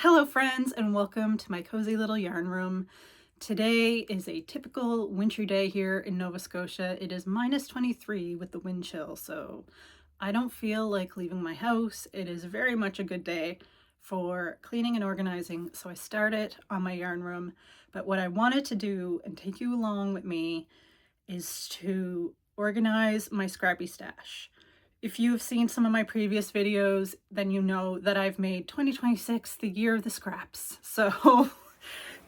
Hello friends, and welcome to my cozy little yarn room. Today is a typical wintry day here in Nova Scotia. It is -23 with the wind chill, so I don't feel like leaving my house. It is very much a good day for cleaning and organizing, so I started on my yarn room. But what I wanted to do and take you along with me is to organize my scrappy stash. If you've seen some of my previous videos, then you know that I've made 2026 the year of the scraps. So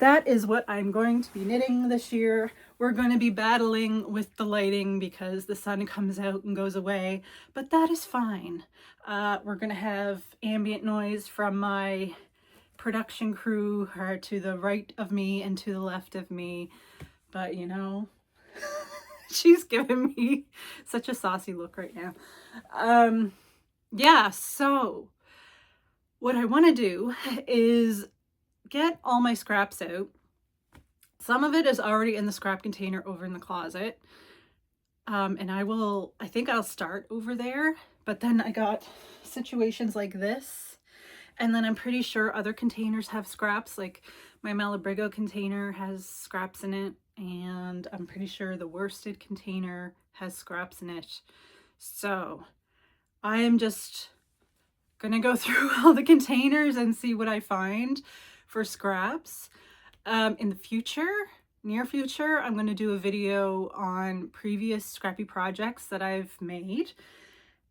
that is what I'm going to be knitting this year. We're going to be battling with the lighting because the sun comes out and goes away, but that is fine. We're going to have ambient noise from my production crew who are to the right of me and to the left of me, but you know, she's giving me such a saucy look right now. Yeah, so what I want to do is get all my scraps out. Some of it is already in the scrap container over in the closet. And I think I'll start over there, but then I got situations like this. And then I'm pretty sure other containers have scraps, like my Malabrigo container has scraps in it. And I'm pretty sure the worsted container has scraps in it. So I am just gonna go through all the containers and see what I find for scraps. In the future, near future, I'm gonna do a video on previous scrappy projects that I've made.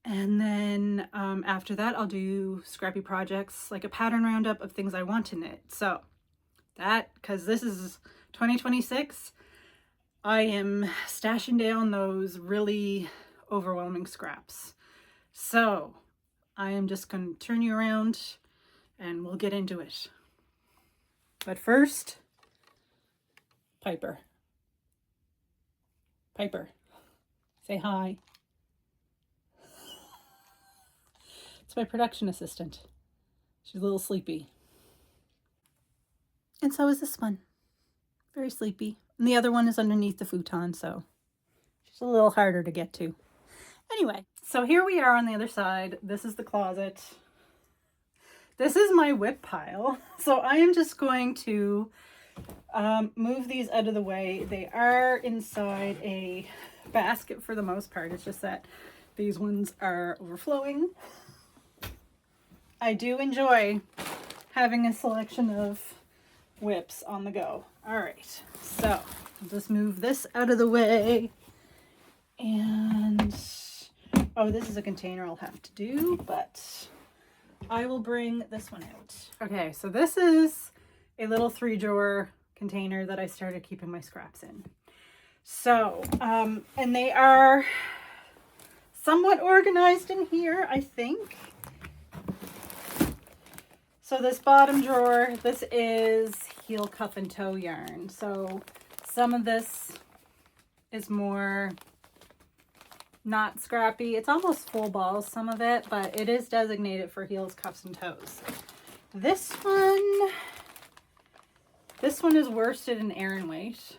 And then after that, I'll do scrappy projects, like a pattern roundup of things I want to knit. So that, because this is 2026, I am stashing down those really overwhelming scraps. So I am just going to turn you around and we'll get into it. But first, Piper. Piper, say hi. It's my production assistant. She's a little sleepy. And so is this one. Very sleepy. And the other one is underneath the futon, so she's a little harder to get to. Anyway, so here we are on the other side. This is the closet. This is my whip pile. So I am just going to move these out of the way. They are inside a basket for the most part. It's just that these ones are overflowing. I do enjoy having a selection of whips on the go. All right, so I'll just move this out of the way. And oh, this is a container I'll have to do, but I will bring this one out. Okay, so this is a little 3-drawer container that I started keeping my scraps in. So, and they are somewhat organized in here, I think. So this bottom drawer, this is heel, cuff, and toe yarn. So some of this is more not scrappy. It's almost full balls, some of it, but it is designated for heels, cuffs, and toes. This one is worsted and Aran weight.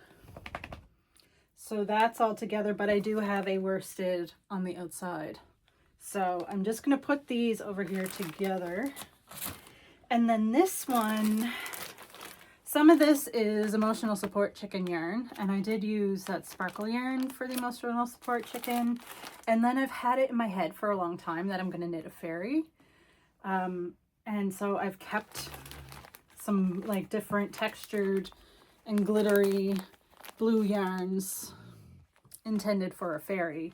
So that's all together, but I do have a worsted on the outside. So I'm just going to put these over here together. And then this one, some of this is emotional support chicken yarn, and I did use that sparkle yarn for the emotional support chicken. And then I've had it in my head for a long time that I'm going to knit a fairy. And so I've kept some like different textured and glittery blue yarns intended for a fairy.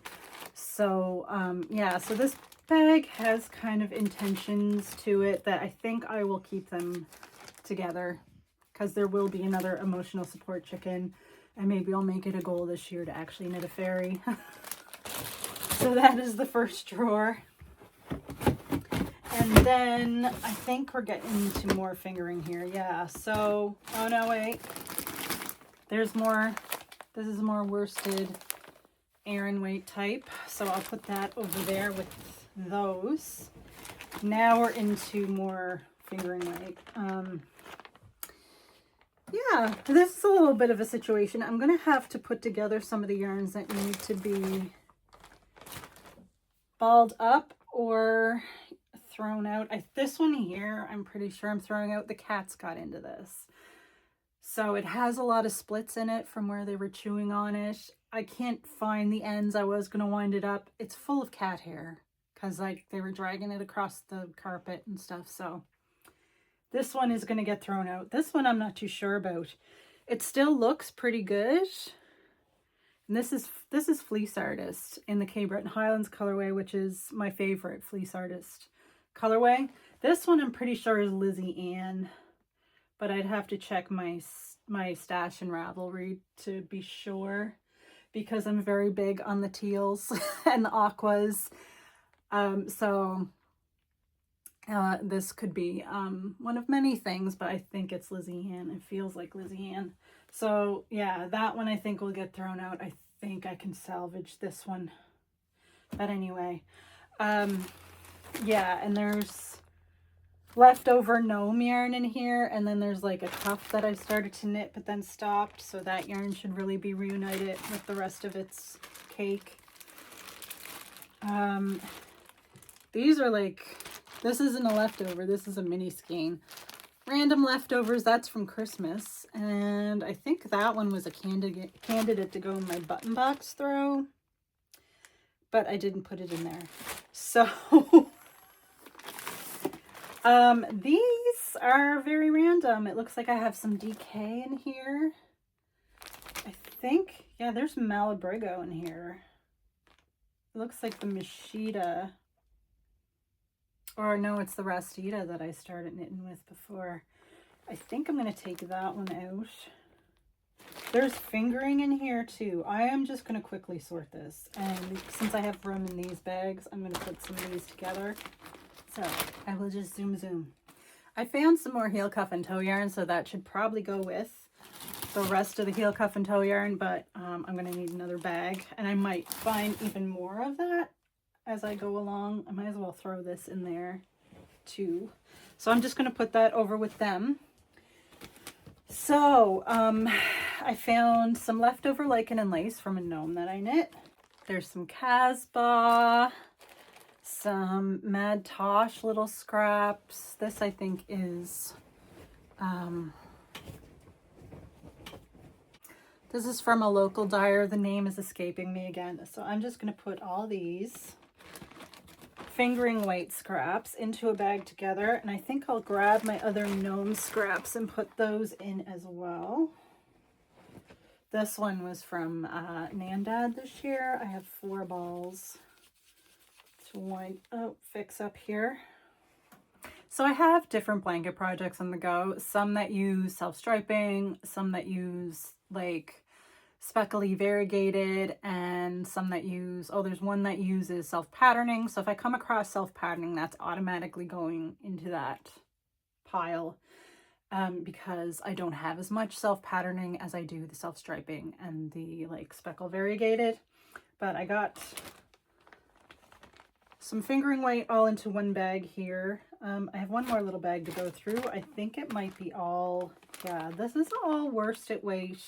So yeah, so this bag has kind of intentions to it that I think I will keep them together, because there will be another emotional support chicken, and maybe I'll make it a goal this year to actually knit a fairy. So that is the first drawer. And then I think we're getting into more fingering here. Yeah, so, oh no, wait. There's more. This is more worsted Aran weight type. So I'll put that over there with those. Now we're into more fingering weight. Yeah, this is a little bit of a situation. I'm going to have to put together some of the yarns that need to be balled up or thrown out. This one here, I'm pretty sure I'm throwing out. The cats got into this. So it has a lot of splits in it from where they were chewing on it. I can't find the ends. I was going to wind it up. It's full of cat hair because like they were dragging it across the carpet and stuff. So this one is going to get thrown out. This one I'm not too sure about. It still looks pretty good. And this is Fleece Artist in the Cape Breton Highlands colorway, which is my favorite Fleece Artist colorway. This one I'm pretty sure is Lizzie Ann, but I'd have to check my stash and Ravelry to be sure, because I'm very big on the teals and the aquas. This could be one of many things, but I think it's Lizzie Ann. It feels like Lizzie Ann. So yeah, that one I think will get thrown out. I think I can salvage this one. But anyway, yeah, and there's leftover gnome yarn in here, and then there's like a cuff that I started to knit but then stopped, so that yarn should really be reunited with the rest of its cake. These are like, this isn't a leftover, this is a mini skein. Random leftovers, that's from Christmas, and I think that one was a candidate to go in my button box throw, but I didn't put it in there. So these are very random. It looks like I have some DK in here. I think, yeah, there's Malabrigo in here. It looks like the Machida. Or no, it's the Rasta that I started knitting with before. I think I'm going to take that one out. There's fingering in here too. I am just going to quickly sort this. And since I have room in these bags, I'm going to put some of these together. So I will just zoom. I found some more heel cuff and toe yarn, so that should probably go with the rest of the heel cuff and toe yarn, but I'm going to need another bag, and I might find even more of that as I go along. I might as well throw this in there too. So I'm just going to put that over with them. So I found some leftover lichen and lace from a gnome that I knit. There's some Casbah, some Mad Tosh little scraps. This I think is this is from a local dyer. The name is escaping me again. So I'm just going to put all these fingering weight scraps into a bag together, and I think I'll grab my other gnome scraps and put those in as well. This one was from Nandad this year. I have 4 balls to fix up here. So I have different blanket projects on the go, some that use self-striping, some that use like speckly variegated, and some that use, there's one that uses self-patterning. So if I come across self-patterning, that's automatically going into that pile, because I don't have as much self-patterning as I do the self-striping and the like speckle variegated. But I got some fingering weight all into one bag here. I have one more little bag to go through. I think it might be all, yeah, this is all worsted weight,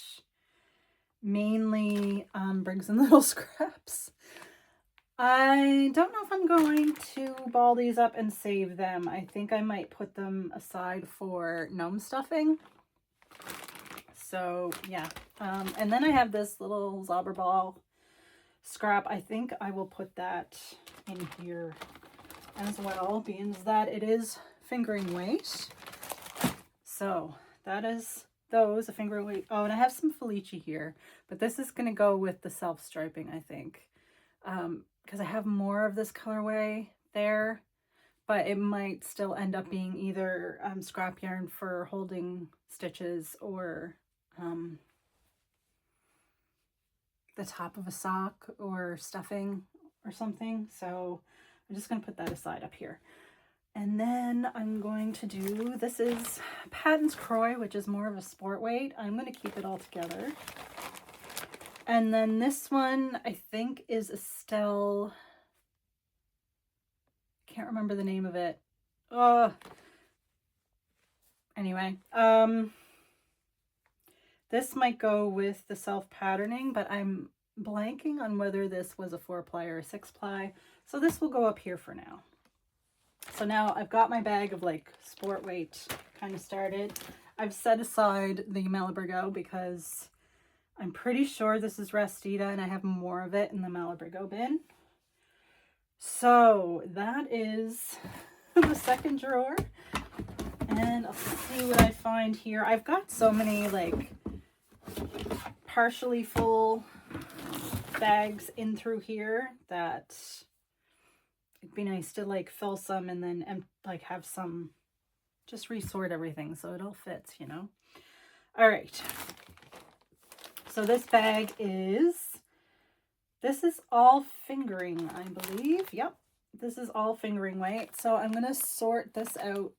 mainly Briggs and Little scraps. I don't know if I'm going to ball these up and save them. I think I might put them aside for gnome stuffing. So yeah, and then I have this little Zauberball scrap. I think I will put that in here as well, being that it is fingering weight. So that is those, a fingering weight. Oh, and I have some Felici here, but this is going to go with the self-striping, I think, because I have more of this colorway there, but it might still end up being either scrap yarn for holding stitches or the top of a sock or stuffing or something. So I'm just going to put that aside up here. And then I'm going to do, this is Patton's Croy, which is more of a sport weight. I'm going to keep it all together. And then this one, I think, is Estelle. Can't remember the name of it. Anyway, this might go with the self-patterning, but I'm blanking on whether this was a 4-ply or a 6-ply. So this will go up here for now. So now I've got my bag of like sport weight kind of started. I've set aside the Malabrigo because I'm pretty sure this is Rastita and I have more of it in the Malabrigo bin. So that is the second drawer. And I'll see what I find here. I've got so many like partially full bags in through here that it'd be nice to like fill some and then like have some, just resort everything so it all fits, you know. All right, so this bag this is all fingering, I believe. Yep, this is all fingering weight. So I'm gonna sort this out.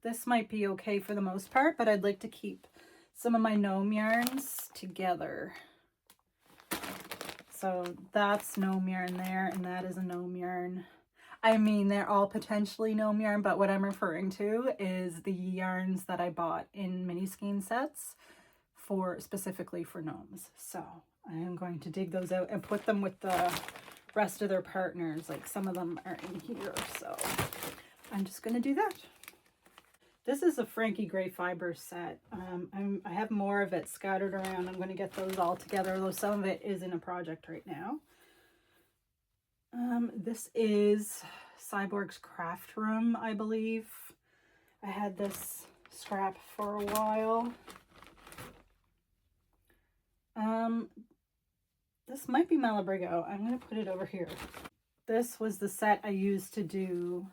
This might be okay for the most part, but I'd like to keep some of my gnome yarns together. So that's gnome yarn there, and that is a gnome yarn. I mean, they're all potentially gnome yarn, but what I'm referring to is the yarns that I bought in mini skein sets specifically for gnomes. So I am going to dig those out and put them with the rest of their partners. Like some of them are in here, so I'm just going to do that. This is a Frankie Gray fiber set. I have more of it scattered around. I'm going to get those all together, although some of it is in a project right now. This is Cyborg's Craft Room, I believe. I had this scrap for a while. This might be Malabrigo. I'm going to put it over here. This was the set I used to do.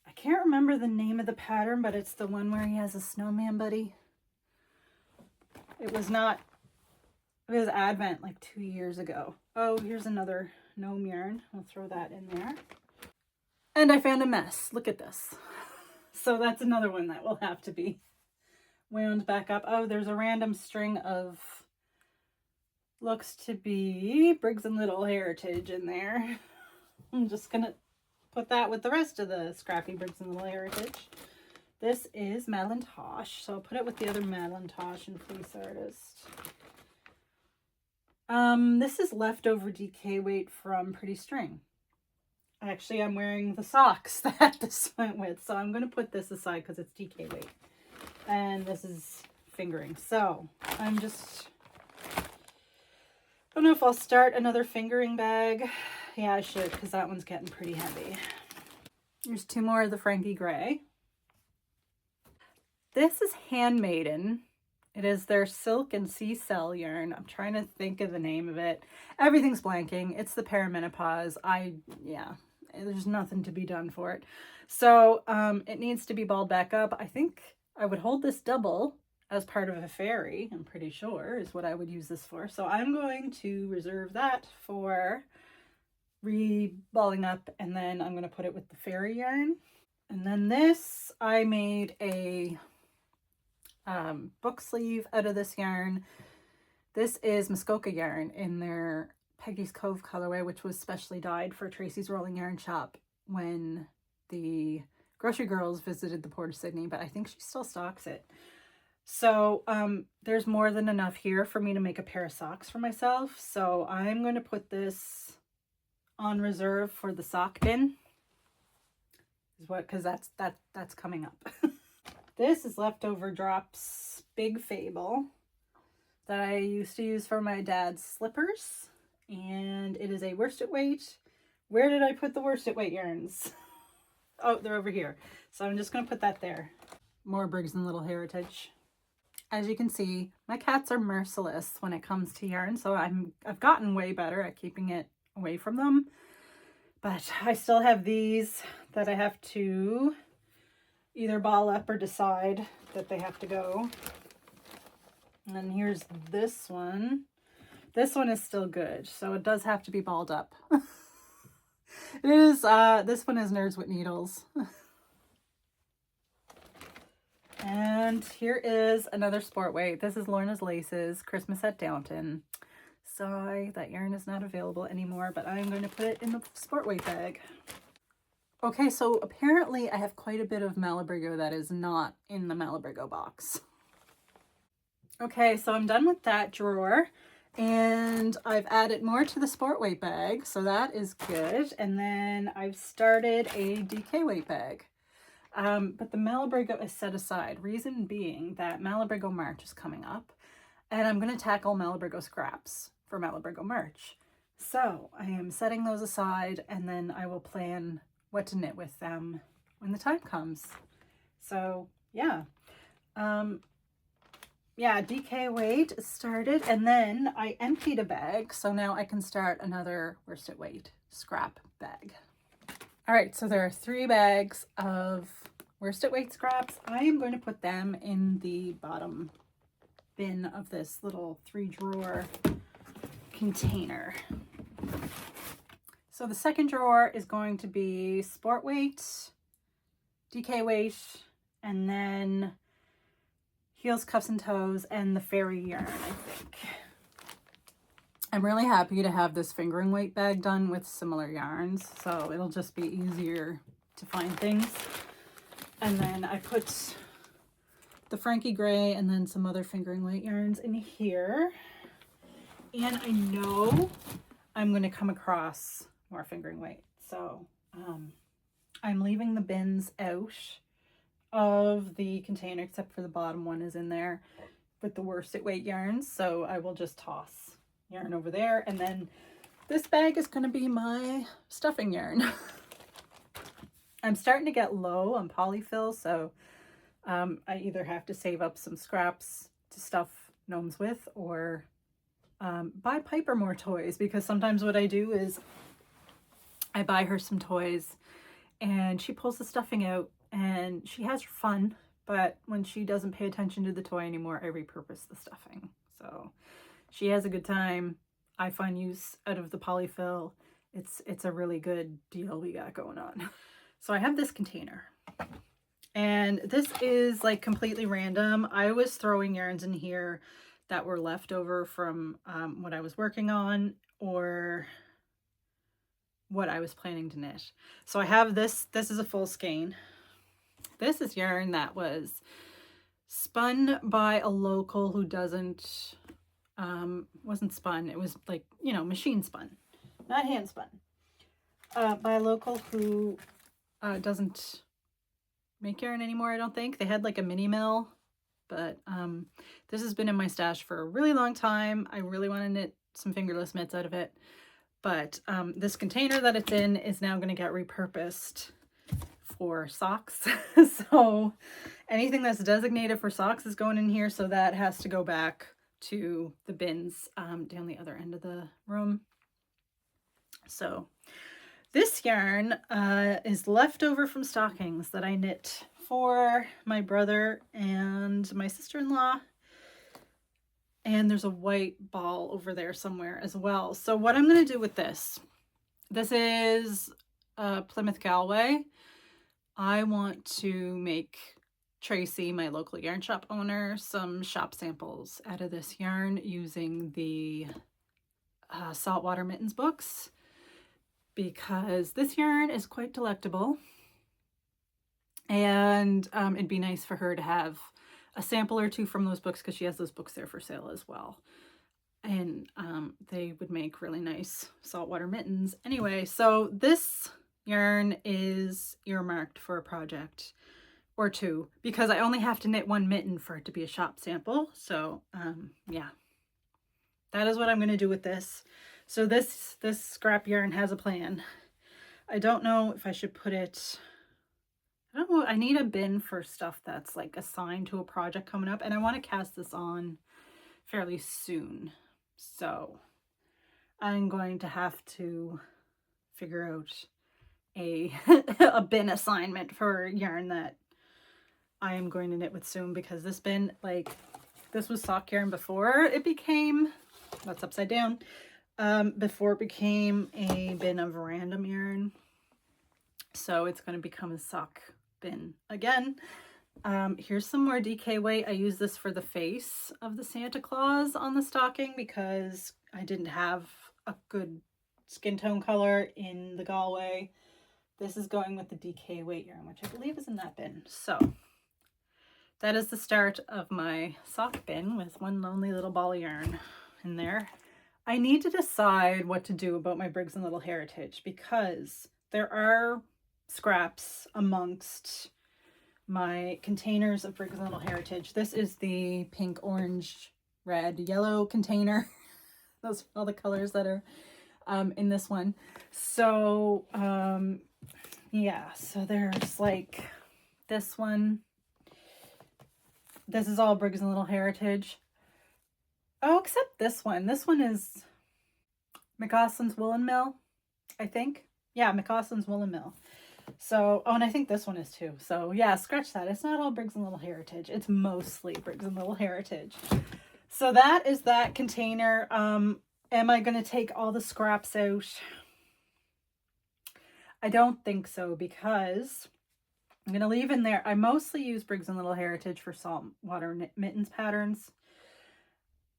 I can't remember the name of the pattern, but it's the one where he has a snowman buddy. It was Advent like 2 years ago. Oh, here's another gnome yarn. I'll throw that in there. And I found a mess. Look at this. So that's another one that will have to be wound back up. Oh, there's a random string of, looks to be Briggs and Little Heritage in there. I'm just going to put that with the rest of the Scrappy Briggs and Little Heritage. This is Madeline Tosh, so I'll put it with the other Madeline Tosh and Fleece Artist. This is leftover DK weight from Pretty String. Actually, I'm wearing the socks that this went with, so I'm going to put this aside because it's DK weight. And this is fingering. So I don't know if I'll start another fingering bag. Yeah, I should, because that one's getting pretty heavy. There's two more of the Frankie Gray. This is Handmaiden. It is their silk and sea cell yarn. I'm trying to think of the name of it. Everything's blanking. It's the perimenopause. Yeah, there's nothing to be done for it. So it needs to be balled back up. I think I would hold this double as part of a fairy, I'm pretty sure, is what I would use this for. So I'm going to reserve that for re-balling up, and then I'm going to put it with the fairy yarn. And then this, I made a book sleeve out of this yarn. This is Muskoka yarn in their Peggy's Cove colorway, which was specially dyed for Tracy's Rolling Yarn Shop when the Grocery Girls visited the Port of Sydney, but I think she still stocks it. So there's more than enough here for me to make a pair of socks for myself. So I'm going to put this on reserve for the sock bin, because that's coming up. This is Leftover Drops Big Fable that I used to use for my dad's slippers, and it is a worsted weight. Where did I put the worsted weight yarns? Oh, they're over here. So I'm just going to put that there. More Briggs and Little Heritage. As you can see, my cats are merciless when it comes to yarn, so I've gotten way better at keeping it away from them. But I still have these that I have to either ball up or decide that they have to go. And then here's this one. This one is still good, so it does have to be balled up. It is, this one is Nerds with Needles. And here is another sport weight. This is Lorna's Laces, Christmas at Downton. Sorry, that yarn is not available anymore, but I'm going to put it in the sport weight bag. Okay, so apparently I have quite a bit of Malabrigo that is not in the Malabrigo box. Okay, so I'm done with that drawer. And I've added more to the sport weight bag, so that is good. And then I've started a DK weight bag. But the Malabrigo is set aside. Reason being that Malabrigo March is coming up, and I'm going to tackle Malabrigo scraps for Malabrigo merch. So I am setting those aside, and then I will plan what to knit with them when the time comes. So yeah. Yeah, DK weight started, and then I emptied a bag, so now I can start another worsted weight scrap bag. All right, so there are 3 bags of worsted weight scraps. I am going to put them in the bottom bin of this little 3-drawer container. So the second drawer is going to be sport weight, DK weight, and then heels, cuffs, and toes, and the fairy yarn, I think. I'm really happy to have this fingering weight bag done with similar yarns, so it'll just be easier to find things. And then I put the Frankie Gray and then some other fingering weight yarns in here. And I know I'm going to come across more fingering weight, so I'm leaving the bins out of the container, except for the bottom one is in there with the worsted weight yarns, so I will just toss yarn over there. And then this bag is going to be my stuffing yarn. I'm starting to get low on polyfill, so I either have to save up some scraps to stuff gnomes with, or buy Piper more toys, because sometimes what I do is I buy her some toys and she pulls the stuffing out and she has her fun, but when she doesn't pay attention to the toy anymore, I repurpose the stuffing. So she has a good time. I find use out of the polyfill. It's a really good deal we got going on. So I have this container, and this is like completely random. I was throwing yarns in here that were left over from what I was working on or what I was planning to knit. So I have this is a full skein. This is yarn that was spun by a local who wasn't spun. It was like, you know, machine spun, not hand spun, by a local who doesn't make yarn anymore, I don't think. They had like a mini mill, but this has been in my stash for a really long time. I really want to knit some fingerless mitts out of it. But this container that it's in is now going to get repurposed for socks. So anything that's designated for socks is going in here. So that has to go back to the bins down the other end of the room. So this yarn is left over from stockings that I knit for my brother and my sister-in-law. And there's a white ball over there somewhere as well. So what I'm going to do with this is Plymouth Galway. I want to make Tracy, my local yarn shop owner, some shop samples out of this yarn using the Saltwater Mittens books, because this yarn is quite delectable. And it'd be nice for her to have a sample or 2 from those books, because she has those books there for sale as well. And they would make really nice saltwater mittens. Anyway, so this yarn is earmarked for a project or 2, because I only have to knit 1 mitten for it to be a shop sample. So yeah, that is what I'm going to do with this. So this scrap yarn has a plan. I don't know if I should put it... I don't know, I need a bin for stuff that's like assigned to a project coming up, and I want to cast this on fairly soon. So I'm going to have to figure out a bin assignment for yarn that I am going to knit with soon, because this bin, like, this was sock yarn before it became, that's upside down, before it became a bin of random yarn. So it's going to become a sock bin again. Here's some more DK weight. I use this for the face of the Santa Claus on the stocking, because I didn't have a good skin tone color in the Galway. This is going with the DK weight yarn, which I believe is in that bin. So that is the start of my sock bin with one lonely little ball of yarn in there. I need to decide what to do about my Briggs and Little Heritage, because there are scraps amongst my containers of Briggs and Little Heritage. This is the pink, orange, red, yellow container. Those are all the colors that are in this one. So yeah, so there's like this one. This is all Briggs and Little Heritage. Oh, except this one. This one is McCausland's Woolen Mill, I think. Yeah, McCausland's Woolen Mill. So, oh, and I think this one is too. So yeah, scratch that. It's not all Briggs and Little Heritage. It's mostly Briggs and Little Heritage. So that is that container. Am I going to take all the scraps out? I don't think so, because I'm going to leave in there. I mostly use Briggs and Little Heritage for saltwater mittens patterns.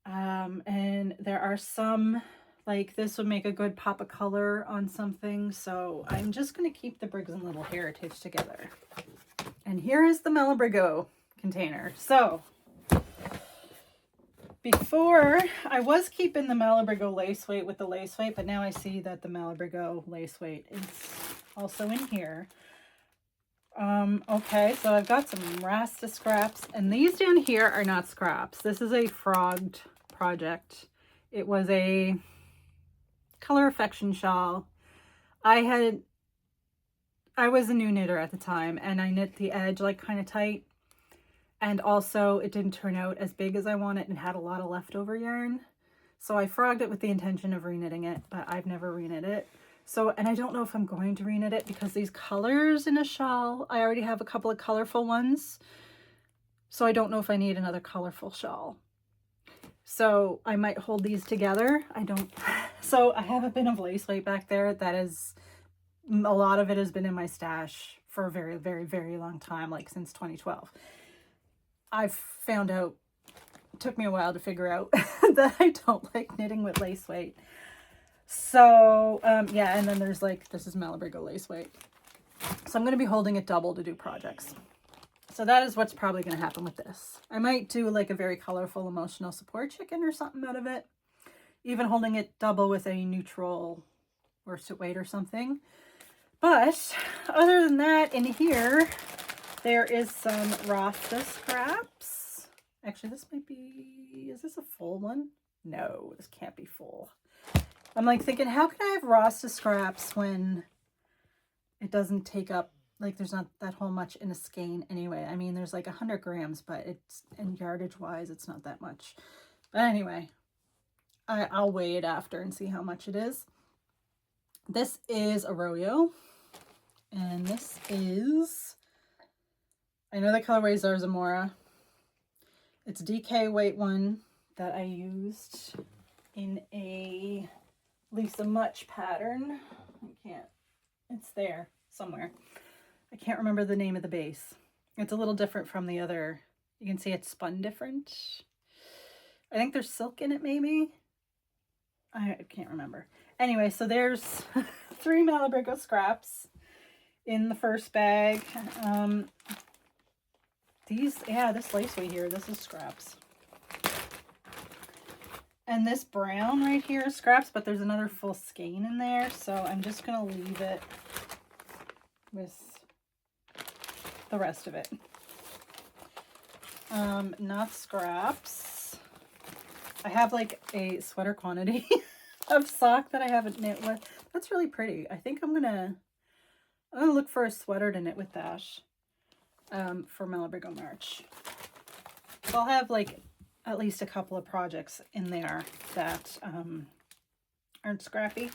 And there are some, like this would make a good pop of color on something. So I'm just going to keep the Briggs and Little Heritage together. And here is the Malabrigo container. So before, I was keeping the Malabrigo lace weight with the lace weight, but now I see that the Malabrigo lace weight is also in here. Okay, so I've got some Rasta scraps, and these down here are not scraps. This is a frogged project. It was a color affection shawl. I was a new knitter at the time, and I knit the edge like kind of tight, and also it didn't turn out as big as I wanted and had a lot of leftover yarn. So I frogged it with the intention of reknitting it, but I've never reknit it. So, and I don't know if I'm going to reknit it, because these colors in a shawl, I already have a couple of colorful ones. So I don't know if I need another colorful shawl. So I might hold these together. I don't. So I have a bin of lace weight back there. That is, a lot of it has been in my stash for a very, very, very long time, like since 2012. I've found out, it took me a while to figure out that I don't like knitting with lace weight. So, yeah, and then there's like, this is Malabrigo lace weight. So I'm going to be holding it double to do projects. So that is what's probably going to happen with this. I might do like a very colorful emotional support chicken or something out of it. Even holding it double with a neutral worsted weight or something. But other than that, in here, there is some Rasta scraps. Actually, this might be, is this a full one? No, this can't be full. I'm like thinking, how can I have Rasta scraps when it doesn't take up, like there's not that whole much in a skein anyway. I mean, there's like 100 grams, but it's, and yardage wise, it's not that much. But anyway, I'll weigh it after and see how much it is. This is Arroyo, and this is, I know the colorway is Zarzamora. It's DK weight one that I used in a Lisa Much pattern. I can't, it's there somewhere. I can't remember the name of the base. It's a little different from the other. You can see it's spun different. I think there's silk in it maybe. I can't remember. Anyway, so there's 3 Malabrigo scraps in the first bag. These, yeah, this lace weight here, this is scraps. And this brown right here is scraps, but there's another full skein in there. So I'm just going to leave it with the rest of it. Not scraps. I have like a sweater quantity of sock that I haven't knit with. That's really pretty. I think I'm gonna look for a sweater to knit with that for Malabrigo March. So I'll have like at least a couple of projects in there that aren't scrappy.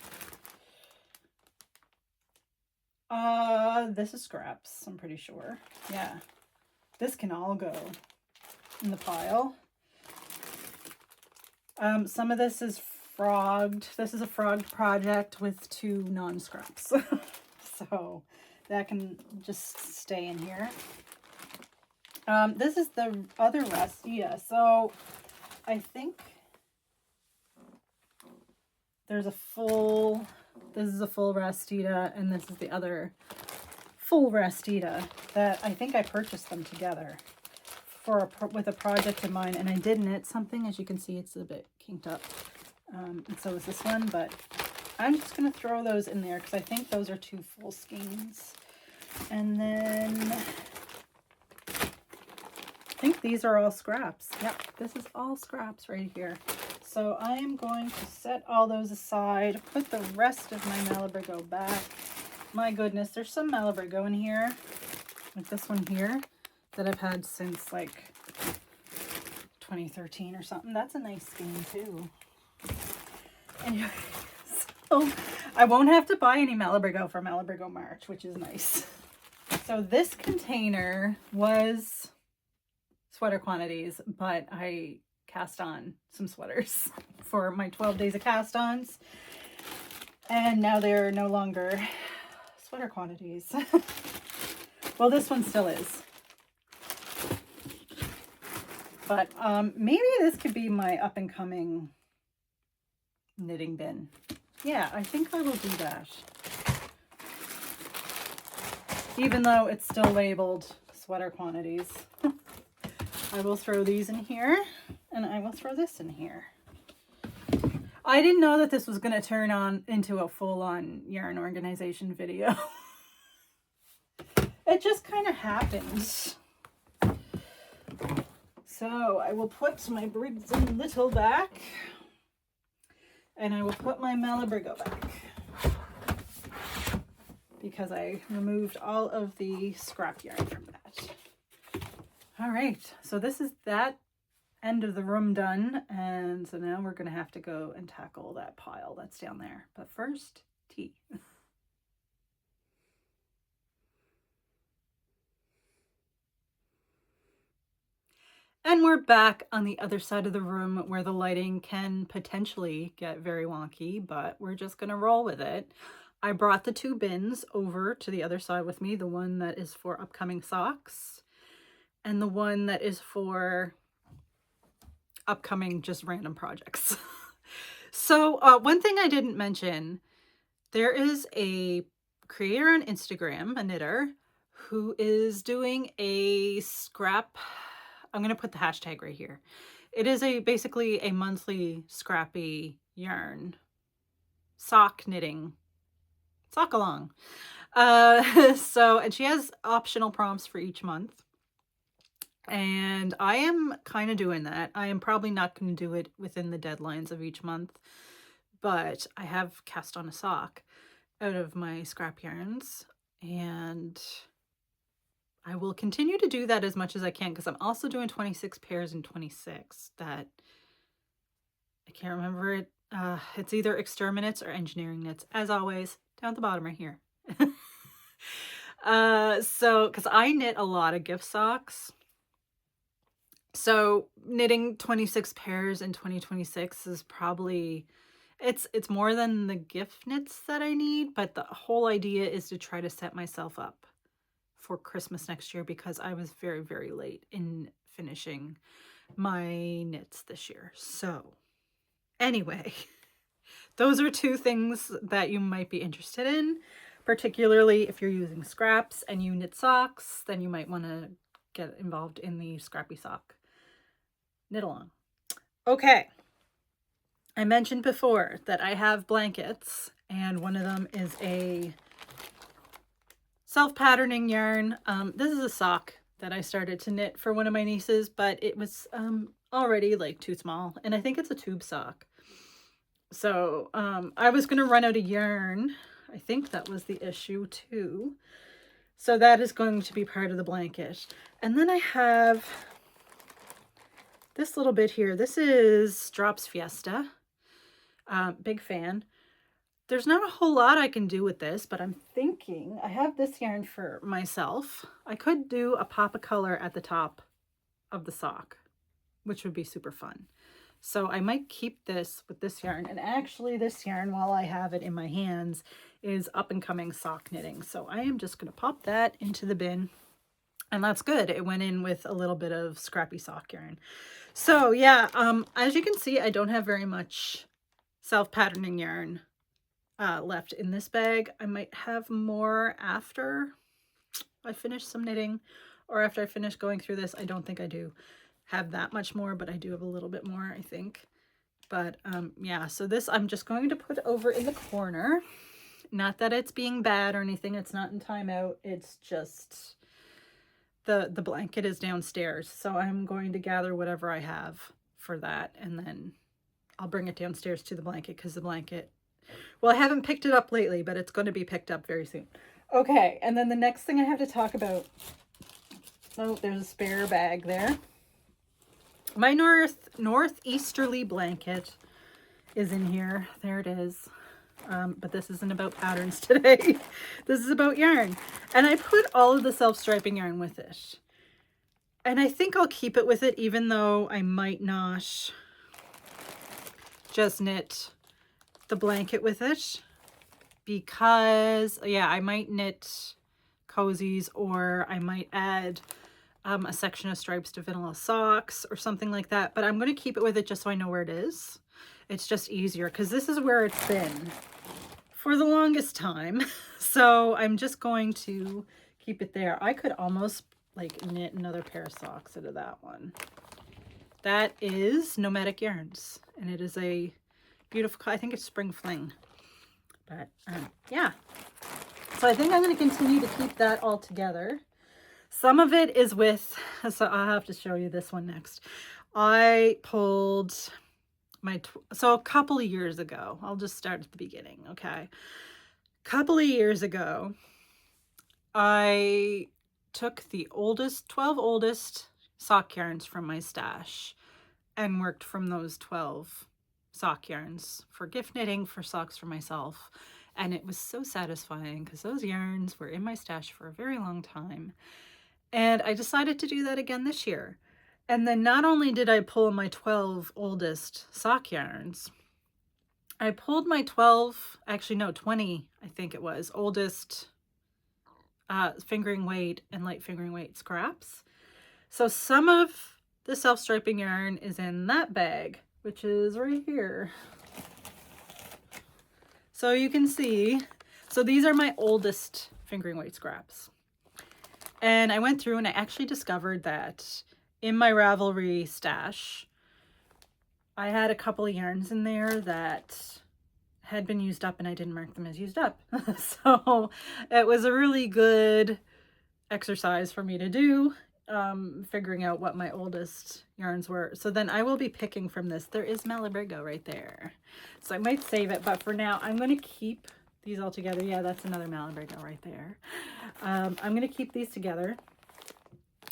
This is scraps, I'm pretty sure. Yeah. This can all go in the pile. Some of this is frogged. This is a frogged project with 2 non-scraps. So that can just stay in here. This is the other Rasta. So I think there's a full, this is a full Rasta, and this is the other full Rasta that I think I purchased them together for with a project in mind, and I did knit something. As you can see, it's a bit kinked up. And so is this one, but I'm just going to throw those in there because I think those are 2 full skeins. And then I think these are all scraps. Yep, this is all scraps right here. So I am going to set all those aside, put the rest of my Malabrigo back. My goodness, there's some Malabrigo in here, like this one here, that I've had since like 2013 or something. That's a nice skein too. Anyway, so I won't have to buy any Malabrigo for Malabrigo March, which is nice. So this container was sweater quantities, but I cast on some sweaters for my 12 days of cast-ons, and now they're no longer sweater quantities. Well, this one still is, but maybe this could be my up-and-coming knitting bin. Yeah, I think I will do that, even though it's still labeled sweater quantities. I will throw these in here, and I will throw this in here. I didn't know that this was going to turn on into a full-on yarn organization video. It just kind of happened. So I will put my Briggs and Little back, and I will put my Malabrigo back, because I removed all of the scrap yarn from that. All right, so this is that end of the room done, and so now we're going to have to go and tackle that pile that's down there. But first, tea. And we're back on the other side of the room where the lighting can potentially get very wonky, but we're just going to roll with it. I brought the 2 bins over to the other side with me, the one that is for upcoming socks and the one that is for upcoming just random projects. So one thing I didn't mention, there is a creator on Instagram, a knitter, who is doing a scrap. I'm going to put the hashtag right here. It is basically a monthly scrappy yarn sock knitting sock along. And she has optional prompts for each month. And I am kind of doing that. I am probably not going to do it within the deadlines of each month, but I have cast on a sock out of my scrap yarns, and I will continue to do that as much as I can, because I'm also doing 26 pairs in 26 that I can't remember it. It's either exterminates or engineering knits, as always, down at the bottom right here. So, because I knit a lot of gift socks. So knitting 26 pairs in 2026 is probably, it's more than the gift knits that I need, but the whole idea is to try to set myself up for Christmas next year, because I was very, very late in finishing my knits this year. So anyway, those are 2 things that you might be interested in, particularly if you're using scraps and you knit socks, then you might want to get involved in the scrappy sock knit along. Okay, I mentioned before that I have blankets, and one of them is a self-patterning yarn. This is a sock that I started to knit for one of my nieces, but it was already like too small, and I think it's a tube sock. So I was going to run out of yarn. I think that was the issue too. So that is going to be part of the blanket. And then I have this little bit here. This is Drops Fiesta. Big fan. There's not a whole lot I can do with this, but I'm thinking I have this yarn for myself. I could do a pop of color at the top of the sock, which would be super fun. So I might keep this with this yarn. And actually this yarn, while I have it in my hands, is up and coming sock knitting. So I am just going to pop that into the bin. And that's good. It went in with a little bit of scrappy sock yarn. So yeah, as you can see, I don't have very much self-patterning yarn left in this bag. I might have more after I finish some knitting, or after I finish going through this. I don't think I do have that much more, but I do have a little bit more, I think. But yeah, so this I'm just going to put over in the corner. Not that it's being bad or anything. It's not in timeout. It's just the blanket is downstairs. So I'm going to gather whatever I have for that. And then I'll bring it downstairs to the blanket because the blanket, well, I haven't picked it up lately, but it's going to be picked up very soon. Okay, and then the next thing I have to talk about, oh, there's a spare bag there. My northeasterly blanket is in here. There it is. But this isn't about patterns today. This is about yarn. And I put all of the self-striping yarn with it. And I think I'll keep it with it, even though I might not just knit the blanket with it. Because, yeah, I might knit cozies, or I might add a section of stripes to vanilla socks or something like that. But I'm going to keep it with it just so I know where it is. It's just easier because this is where it's been for the longest time. So I'm just going to keep it there. I could almost like knit another pair of socks out of that one. That is Nomadic Yarns, and it is a beautiful, I think it's Spring Fling. But yeah, so I think I'm going to continue to keep that all together. Some of it is with, so I'll have to show you this one next. I pulled my, so a couple of years ago, I'll just start at the beginning, okay? A couple of years ago, I took the 12 oldest sock yarns from my stash and worked from those 12 sock yarns for gift knitting, for socks for myself. And it was so satisfying because those yarns were in my stash for a very long time. And I decided to do that again this year. And then not only did I pull my 12 oldest sock yarns, I pulled my 20, I think it was, oldest fingering weight and light fingering weight scraps. So some of the self-striping yarn is in that bag, which is right here. So you can see, so these are my oldest fingering weight scraps. And I went through and I actually discovered that in my Ravelry stash, I had a couple of yarns in there that had been used up and I didn't mark them as used up. So it was a really good exercise for me to do, figuring out what my oldest yarns were. So then I will be picking from this. There is Malabrigo right there. So I might save it, but for now I'm going to keep these all together. Yeah, that's another Malabrigo right there. I'm going to keep these together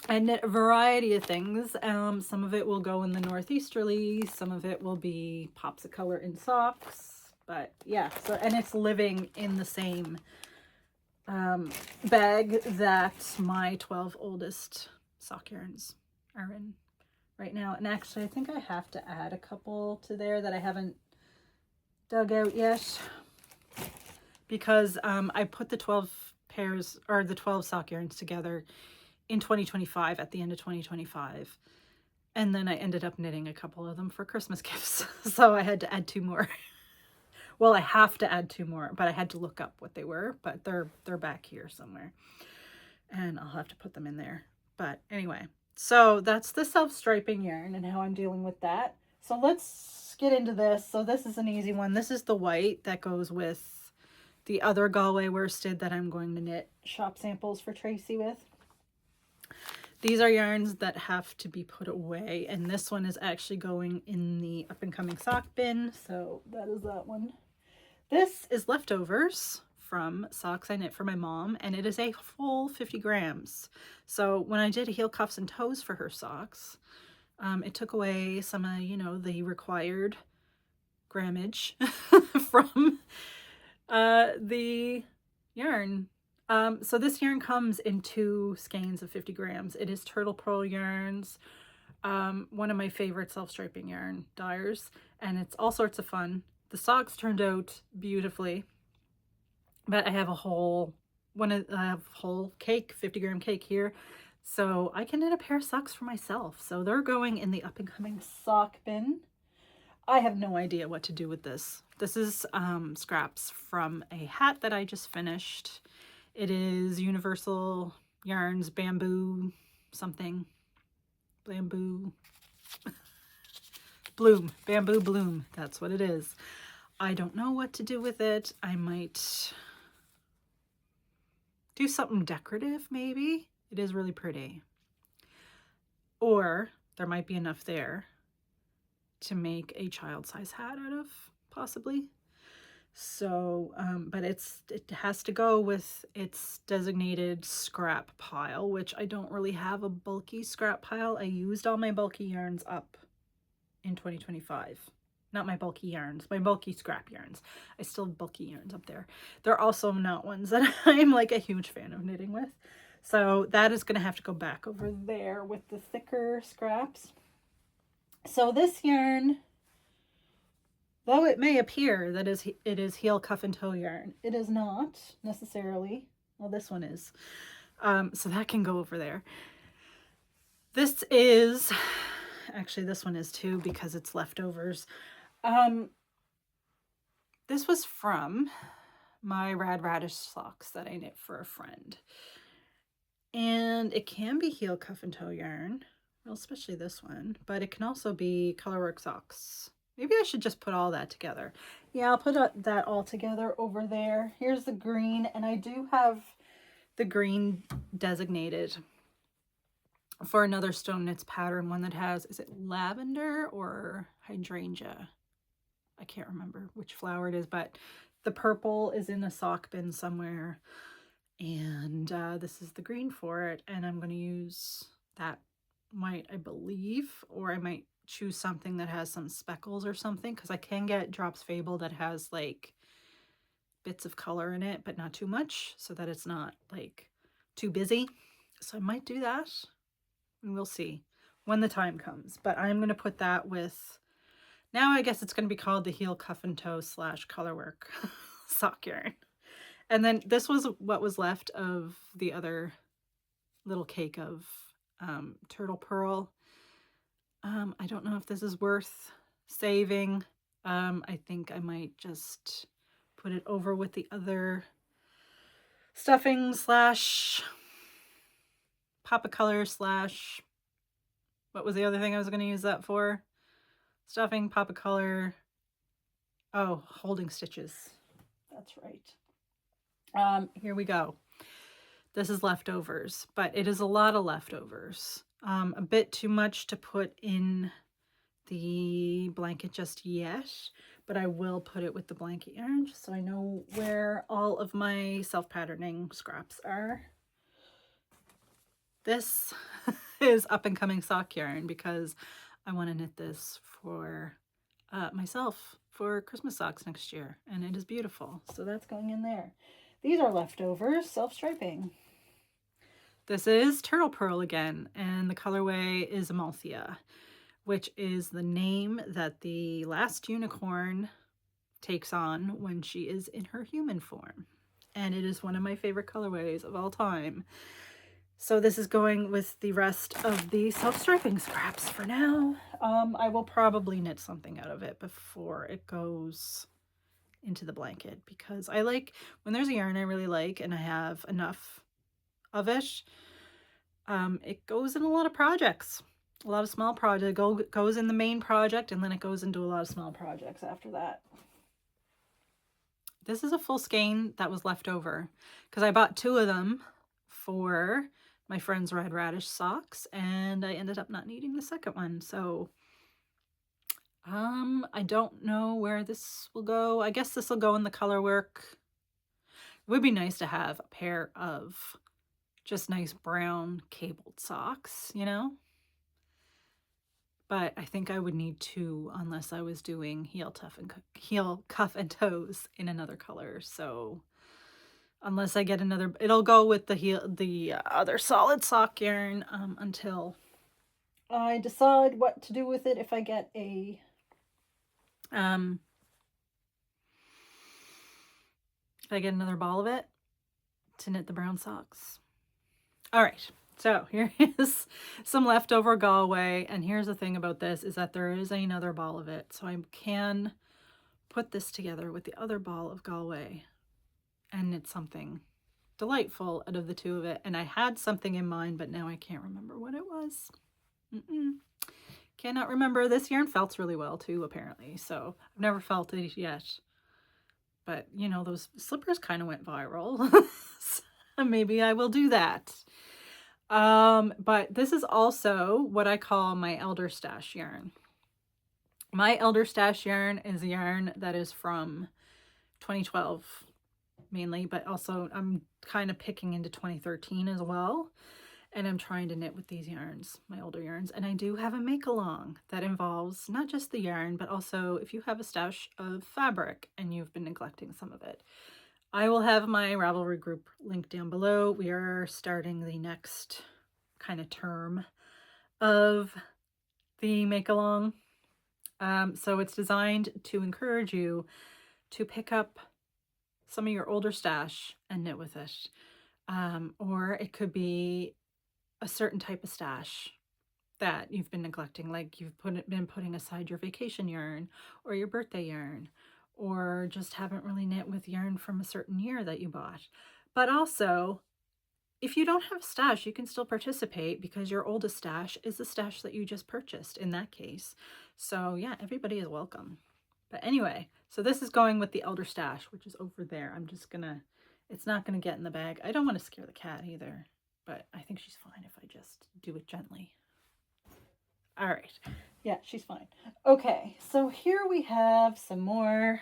and knit a variety of things. Some of it will go in the northeasterly, some of it will be pops of color in socks. But yeah, so, and it's living in the same bag that my 12 oldest sock yarns are in right now. And actually, I think I have to add a couple to there that I haven't dug out yet, because I put the 12 pairs, or the 12 sock yarns together in 2025, at the end of 2025. And then I ended up knitting a couple of them for Christmas gifts. So I had to add 2 more. Well, I have to add 2 more, but I had to look up what they were, but they're back here somewhere. And I'll have to put them in there. But anyway, so that's the self-striping yarn and how I'm dealing with that. So let's get into this. So this is an easy one. This is the white that goes with the other Galway worsted that I'm going to knit shop samples for Tracy with. These are yarns that have to be put away, and this one is actually going in the up-and-coming sock bin, so that is that one. This is leftovers from socks I knit for my mom, and it is a full 50 grams. So when I did heel cuffs and toes for her socks, it took away some of, you know, the required grammage from the yarn. So this yarn comes in 2 skeins of 50 grams. It is Turtle Pearl Yarns, one of my favorite self-striping yarn dyers, and it's all sorts of fun. The socks turned out beautifully, but I have a whole cake, 50 gram cake here, so I can knit a pair of socks for myself. So they're going in the up-and-coming sock bin. I have no idea what to do with this. This is scraps from a hat that I just finished. It is Universal Yarns Bamboo something. Bamboo. bloom, bamboo bloom. That's what it is. I don't know what to do with it. I might do something decorative, maybe. It is really pretty. Or there might be enough there to make a child-size hat out of, possibly. So, but it has to go with its designated scrap pile, which I don't really have a bulky scrap pile. I used all my bulky yarns up in 2025. Not my bulky yarns, my bulky scrap yarns. I still have bulky yarns up there. They're also not ones that I'm like a huge fan of knitting with. So that is going to have to go back over there with the thicker scraps. So this yarn, though it may appear that it is heel, cuff, and toe yarn, it is not necessarily. Well, this one is. So that can go over there. This is, actually this one is too because it's leftovers. This was from my radish socks that I knit for a friend. And it can be heel, cuff, and toe yarn. Well, especially this one. But it can also be colorwork socks. Maybe I should just put all that together. Yeah, I'll put that all together over there. Here's the green. And I do have the green designated for another Stone Knits pattern. One that has, is it lavender or hydrangea? I can't remember which flower it is, but the purple is in a sock bin somewhere. And this is the green for it. And I'm going to use that white, I believe, or I might choose something that has some speckles or something, because I can get Drops Fable that has like bits of color in it, but not too much, so that it's not like too busy. So I might do that. And we'll see when the time comes. But I'm going to put that with, now I guess it's going to be called the heel, cuff, and toe / colorwork sock yarn. And then this was what was left of the other little cake of turtle pearl. I don't know if this is worth saving. I think I might just put it over with the other stuffing / pop of color / what was the other thing I was going to use that for? Stuffing, pop of color. Oh, holding stitches. That's right. Here we go. This is leftovers, but it is a lot of leftovers. A bit too much to put in the blanket just yet, but I will put it with the blanket yarn just so I know where all of my self-patterning scraps are. This is up and coming sock yarn because I want to knit this for myself for Christmas socks next year, and it is beautiful. So that's going in there. These are leftovers, self-striping. This is Turtle Pearl again, and the colorway is Amalthea, which is the name that the last unicorn takes on when she is in her human form. And it is one of my favorite colorways of all time. So this is going with the rest of the self-striping scraps for now. I will probably knit something out of it before it goes into the blanket, because I like when there's a yarn I really like and I have enough of it, it goes in a lot of projects, a lot of small projects. Goes in the main project, and then it goes into a lot of small projects after that. This is a full skein that was left over because I bought 2 of them for my friend's red radish socks, and I ended up not needing the second one. So I don't know where this will go. I guess this will go in the color work. It would be nice to have a pair of just nice brown cabled socks, you know? But I think I would need 2 unless I was doing heel, cuff, and toes in another color. So unless I get another, it'll go with the other solid sock yarn until I decide what to do with it. If I get a if I get another ball of it to knit the brown socks. All right, so here is some leftover Galway, and here's the thing about this is that there is another ball of it, so I can put this together with the other ball of Galway and knit something delightful out of the 2 of it. And I had something in mind, but now I can't remember what it was. cannot remember. This yarn felts really well too, apparently. So I've never felt it yet. But, you know, those slippers kind of went viral. So maybe I will do that. But this is also what I call my elder stash yarn. My elder stash yarn is a yarn that is from 2012 mainly, but also I'm kind of picking into 2013 as well. And I'm trying to knit with these yarns, my older yarns. And I do have a make along that involves not just the yarn, but also if you have a stash of fabric and you've been neglecting some of it. I will have my Ravelry group linked down below. We are starting the next kind of term of the make along. So it's designed to encourage you to pick up some of your older stash and knit with it. Or it could be a certain type of stash that you've been neglecting, like you've been putting aside your vacation yarn or your birthday yarn, or just haven't really knit with yarn from a certain year that you bought. But also, if you don't have a stash, you can still participate because your oldest stash is the stash that you just purchased in that case. So yeah, everybody is welcome. But anyway, so this is going with the elder stash, which is over there. I'm just gonna, it's not gonna get in the bag. I don't want to scare the cat either, but I think she's fine if I just do it gently. All right. Yeah, she's fine. Okay, so here we have some more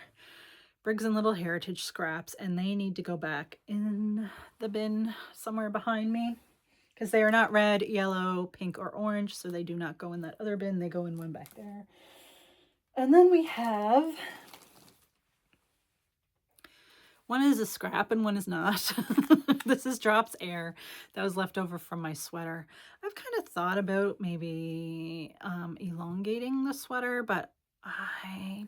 Briggs & Little Heritage scraps, and they need to go back in the bin somewhere behind me because they are not red, yellow, pink, or orange, so they do not go in that other bin. They go in one back there. And then we have, one is a scrap and one is not. This is Drops Air that was left over from my sweater. I've kind of thought about maybe elongating the sweater, but I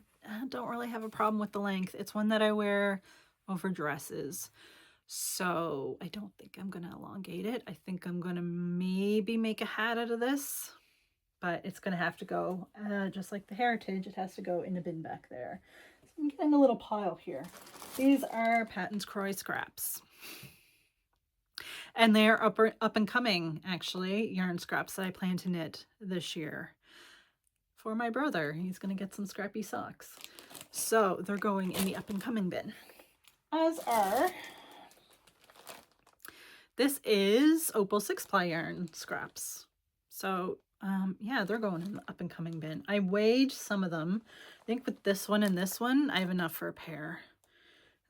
don't really have a problem with the length. It's one that I wear over dresses, so I don't think I'm going to elongate it. I think I'm going to maybe make a hat out of this, but it's going to have to go, just like the Heritage, it has to go in a bin back there. So I'm getting a little pile here. These are Patton's Croy scraps. And they're up and coming, actually, yarn scraps that I plan to knit this year for my brother. He's going to get some scrappy socks. So they're going in the up and coming bin. As are, this is Opal 6-ply yarn scraps. So yeah, they're going in the up and coming bin. I weighed some of them. I think with this one and this one, I have enough for a pair.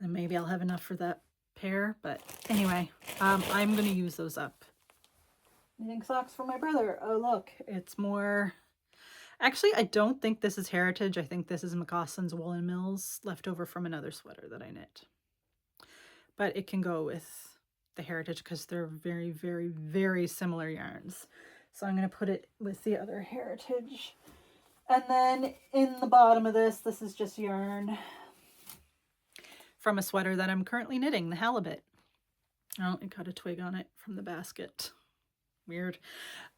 And maybe I'll have enough for that pair, but anyway, I'm going to use those up. Knitting socks for my brother. Oh, look, it's more, actually, I don't think this is Heritage. I think this is McCausland's Woolen Mills left over from another sweater that I knit. But it can go with the Heritage because they're very, very, very similar yarns. So I'm going to put it with the other Heritage. And then in the bottom of this, this is just yarn from a sweater that I'm currently knitting, the halibut. Oh, it got a twig on it from the basket. Weird.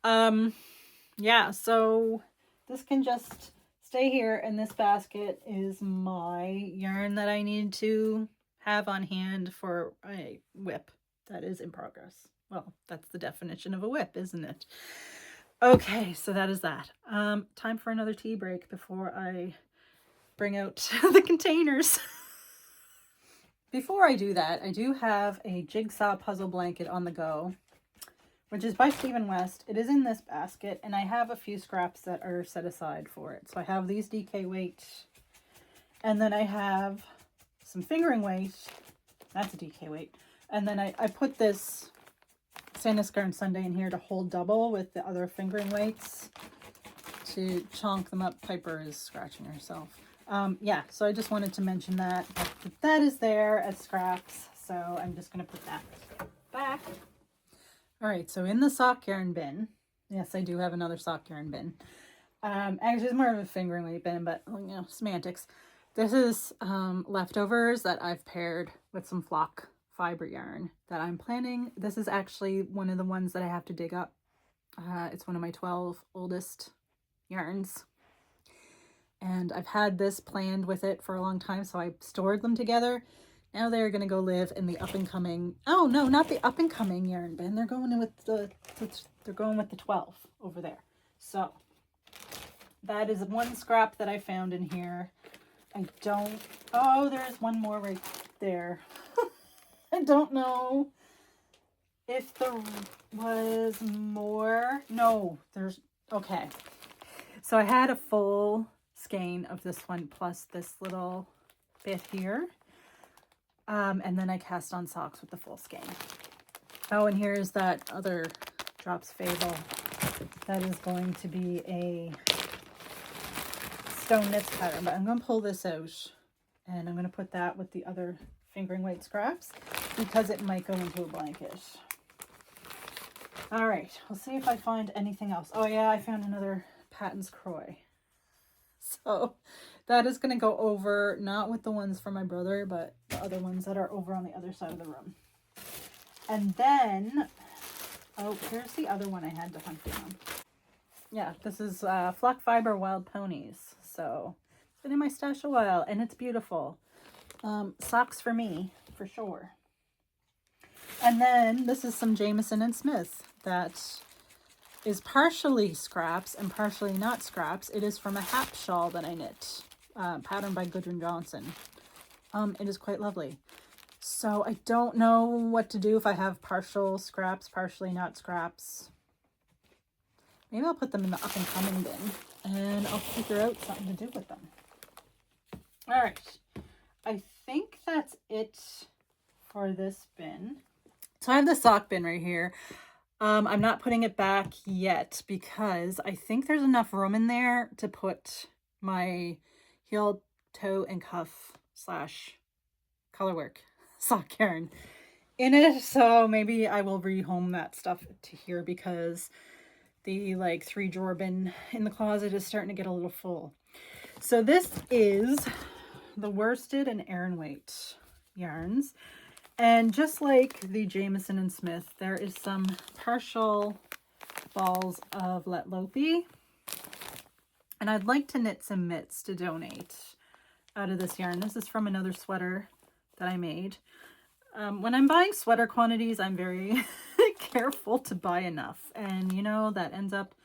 Yeah, so this can just stay here, and this basket is my yarn that I need to have on hand for a whip that is in progress. Well, that's the definition of a whip, isn't it? Okay, so that is that. Time for another tea break before I bring out the containers. Before I do that, I do have a jigsaw puzzle blanket on the go, which is by Stephen West. It is in this basket, and I have a few scraps that are set aside for it. So I have these DK weight, and then I have some fingering weight. That's a DK weight. And then I put this Sandisker and Sunday in here to hold double with the other fingering weights to chonk them up. Piper is scratching herself. Yeah, so I just wanted to mention that. That is there as scraps, so I'm just going to put that back. All right, so in the sock yarn bin, yes, I do have another sock yarn bin. Actually, it's more of a fingering weight bin, but, you know, semantics. This is leftovers that I've paired with some flock fiber yarn that I'm planning. This is actually one of the ones that I have to dig up. It's one of my 12 oldest yarns. And I've had this planned with it for a long time, so I stored them together. Now they're going to go live in the up-and-coming, oh no, not the up-and-coming yarn bin. They're going with the 12 over there. So that is one scrap that I found in here. I don't, oh, there's one more right there. I don't know if there was more. No, there's, okay. So I had a full skein of this one plus this little bit here. And then I cast on socks with the full skein. Oh, and here's that other Drops Fable. That is going to be a stone knits pattern, but I'm going to pull this out and I'm going to put that with the other fingering weight scraps because it might go into a blanket. All right, we'll see if I find anything else. Oh yeah, I found another Patton's Croix. So that is going to go over, not with the ones for my brother, but the other ones that are over on the other side of the room. And then, oh, here's the other one I had to hunt down. Yeah, this is Flock Fiber Wild Ponies. So it's been in my stash a while and it's beautiful. Socks for me, for sure. And then this is some Jameson and Smith that is partially scraps and partially not scraps. It is from a hap shawl that I knit, patterned by Gudrun Johnson. It is quite lovely. So I don't know what to do if I have partial scraps, partially not scraps. Maybe I'll put them in the up and coming bin and I'll figure out something to do with them. All right. I think that's it for this bin. So I have the sock bin right here. I'm not putting it back yet because I think there's enough room in there to put my heel, toe, and cuff / colorwork sock yarn in it. So maybe I will rehome that stuff to here because the like 3-drawer bin in the closet is starting to get a little full. So this is the worsted and Aran weight yarns. And just like the Jameson and Smith, there is some partial balls of Let Lopey. And I'd like to knit some mitts to donate out of this yarn. This is from another sweater that I made. When I'm buying sweater quantities, I'm very careful to buy enough. And you know, that ends up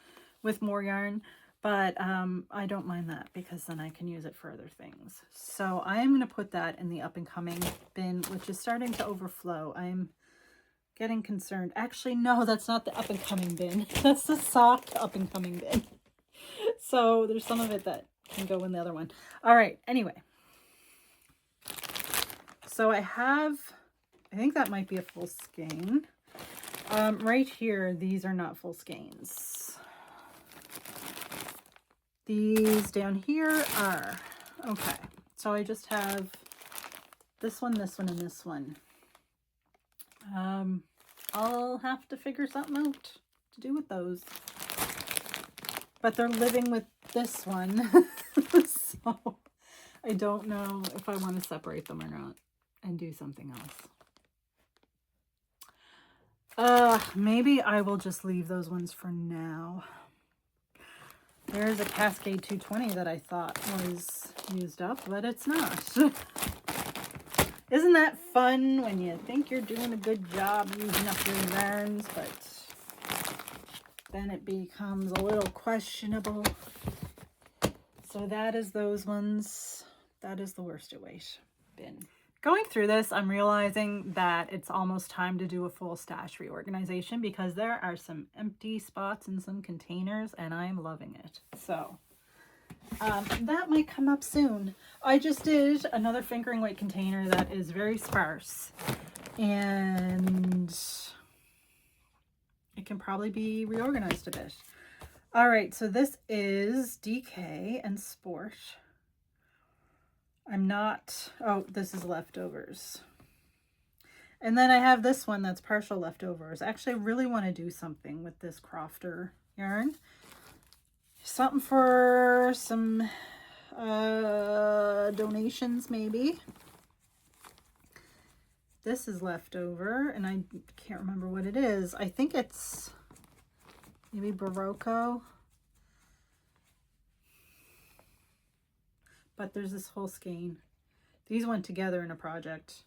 with more yarn. But I don't mind that because then I can use it for other things. So I'm going to put that in the up and coming bin, which is starting to overflow. I'm getting concerned. Actually, no, that's not the up and coming bin. That's the sock up and coming bin. So there's some of it that can go in the other one. All right, anyway. So I think that might be a full skein. Right here, these are not full skeins. These down here are, okay, so I just have this one, and this one. I'll have to figure something out to do with those. But they're living with this one, so I don't know if I want to separate them or not and do something else. Maybe I will just leave those ones for now. There's a Cascade 220 that I thought was used up, but it's not. Isn't that fun when you think you're doing a good job using up your yarns, but then it becomes a little questionable. So that is those ones. That is the worsted weight bin. Going through this, I'm realizing that it's almost time to do a full stash reorganization because there are some empty spots in some containers and I'm loving it. So that might come up soon. I just did another fingering weight container that is very sparse and it can probably be reorganized a bit. All right, so this is DK and Sport. This is leftovers. And then I have this one that's partial leftovers. Actually, I really want to do something with this Crofter yarn. Something for some donations, maybe. This is leftover, and I can't remember what it is. I think it's maybe Barocco. But there's this whole skein. These went together in a project.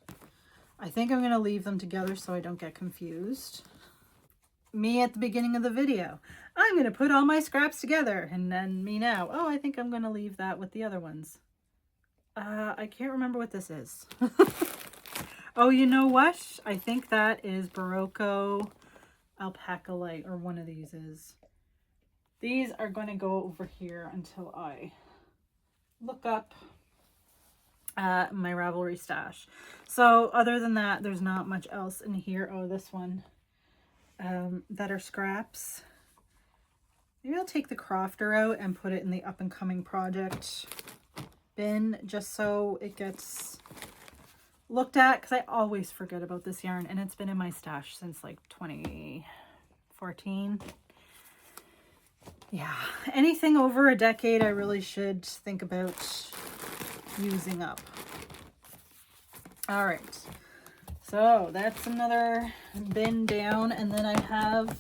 I think I'm going to leave them together so I don't get confused. me at the beginning of the video. I'm going to put all my scraps together, and then me now. Oh, I think I'm going to leave that with the other ones. I can't remember what this is. Oh, you know what? I think that is Barocco Alpaca Light, or one of these is. These are going to go over here until I look up my Ravelry stash. So other than that, there's not much else in here. Oh, this one that are scraps. Maybe I'll take the crofter out and put it in the up and coming project bin just so it gets looked at, because I always forget about this yarn and it's been in my stash since like 2014. Yeah, anything over a decade I really should think about using up. All right, so that's another bin down, and then I have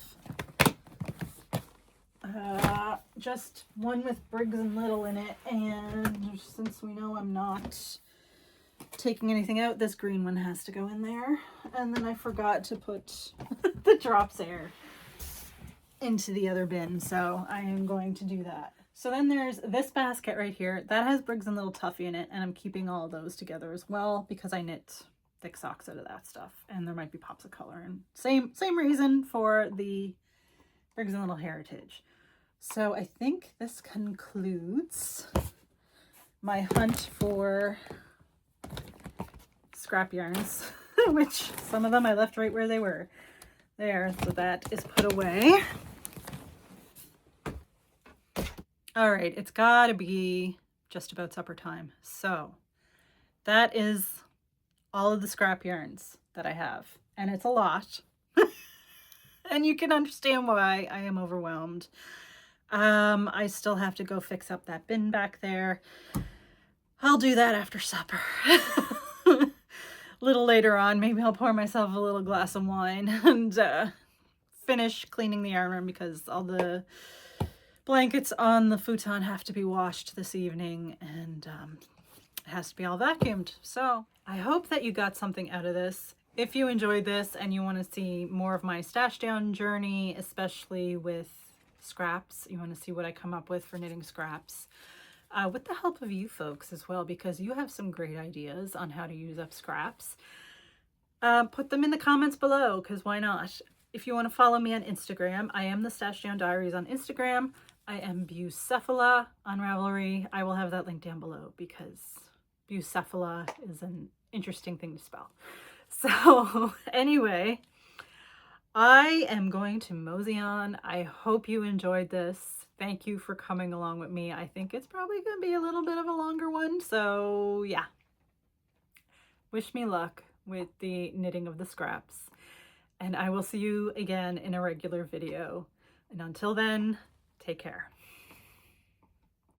just one with Briggs and Little in it, and since we know I'm not taking anything out, this green one has to go in there. And then I forgot to put the drops air into the other bin, so I am going to do that. So then there's this basket right here that has Briggs and Little Tuffy in it, and I'm keeping all of those together as well because I knit thick socks out of that stuff, and there might be pops of color, and same reason for the Briggs and Little Heritage. So I think this concludes my hunt for scrap yarns, which some of them I left right where they were. There, so that is put away. All right, it's gotta be just about supper time. So that is all of the scrap yarns that I have, and it's a lot. And you can understand why I am overwhelmed. I still have to go fix up that bin back there. I'll do that after supper. A little later on, maybe I'll pour myself a little glass of wine and finish cleaning the yarn room, because all the blankets on the futon have to be washed this evening, and it has to be all vacuumed. So I hope that you got something out of this. If you enjoyed this and you want to see more of my stash down journey, especially with scraps, you want to see what I come up with for knitting scraps, with the help of you folks as well, because you have some great ideas on how to use up scraps, put them in the comments below, because why not? If you want to follow me on Instagram, I am the Stash Down Diaries on Instagram. I am Bucephala on Ravelry. I will have that link down below because Bucephala is an interesting thing to spell. So anyway, I am going to mosey on. I hope you enjoyed this. Thank you for coming along with me. I think it's probably going to be a little bit of a longer one. So yeah, wish me luck with the knitting of the scraps. And I will see you again in a regular video. And until then, take care.